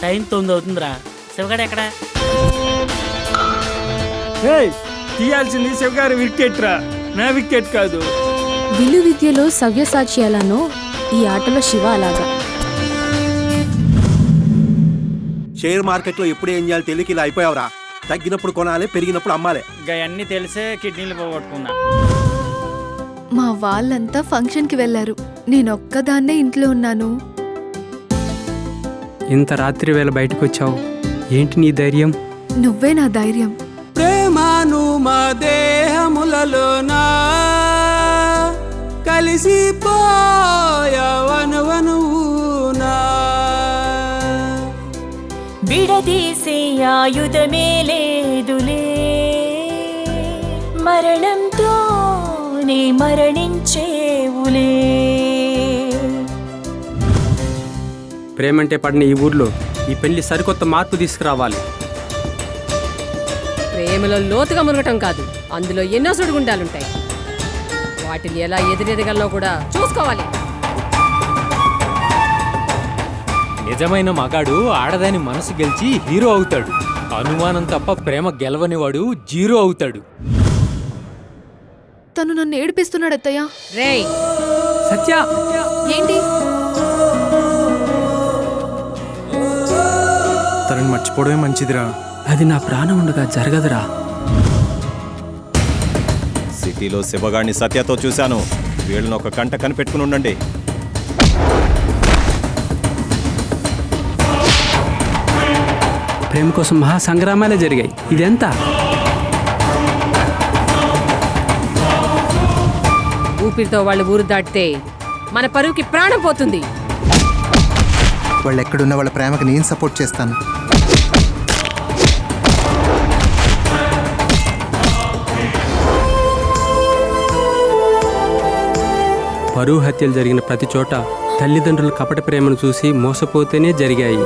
Time 9 అవుతుందిరా. శివగాడు ఎక్కడ? తీయాల్సింది శివగారి wicket రా, నా వికెట్ కాదు. విలు విద్యలో సవ్యసాచి ఎలానో ఈ ఆటలో శివ అలాగా. షేర్ మార్కెట్లో ఎప్పుడు ఏం చేయాలి తెలియక ఇలా అయిపోయావురా. తగ్గినప్పుడు కొనాలి, పెరిగినప్పుడు అమ్మాలి. అన్ని తెలిసే కిడ్నీలు పోగొట్టుకున్నా. మా వాళ్ళంతా ఫంక్షన్కి వెళ్ళారు, నేనొక్కదాన్నే ఇంట్లో ఉన్నాను. ఇంత రాత్రి వేళ బయటకు వచ్చావు, ఏంటి నీ ధైర్యం? నువ్వే నా ధైర్యం. ప్రేమను మా దేహములలోనా కలిసిపోయవనువనునా విడదీసే ఆయుధమే లేదులే, మరణంతోనే మరణించేవులే. ప్రేమంటే పడిన ఈ ఊర్లో ఈ పెళ్లి సరికొత్త మార్పు తీసుకురావాలి. ప్రేమలో లోతుగా మునగటం కాదు, అందులో ఎన్నో సుడిగుండాలుంటాయి. వాటిని ఎలా ఎదురెదగలనో కూడా చూసుకోవాలి. నిజమైన మగాడు ఆడదాని మనసు గెలిచి హీరో అవుతాడు. అనుమానం తప్ప ప్రేమ గెలవని వాడు జీరో అవుతాడు. తను నన్ను ఏడిపిస్తున్నాడు అత్తయ్య. రేయ్ సత్య, ఏంటి? తనని మర్చిపోవడమే మంచిదిరా. అది నా ప్రాణం ఉండగా జరగదురా. సిటీలో శివగాడిని సత్యతో చూశాను. వీళ్ళని ఒక కంట కనిపెట్టుకుని ఉండండి. ప్రేమ కోసం మహాసంగ్రామాలే జరిగాయి. ఇదెంత? ఊపిరితో వాళ్ళు ఊరు దాటితే మన పరువుకి ప్రాణం పోతుంది. వాళ్ళు ఎక్కడున్న వాళ్ళ ప్రేమకి నేను సపోర్ట్ చేస్తాను. పరువు హత్యలు జరిగిన ప్రతి చోట తల్లిదండ్రుల కపట ప్రేమను చూసి మోసపోతేనే జరిగాయి.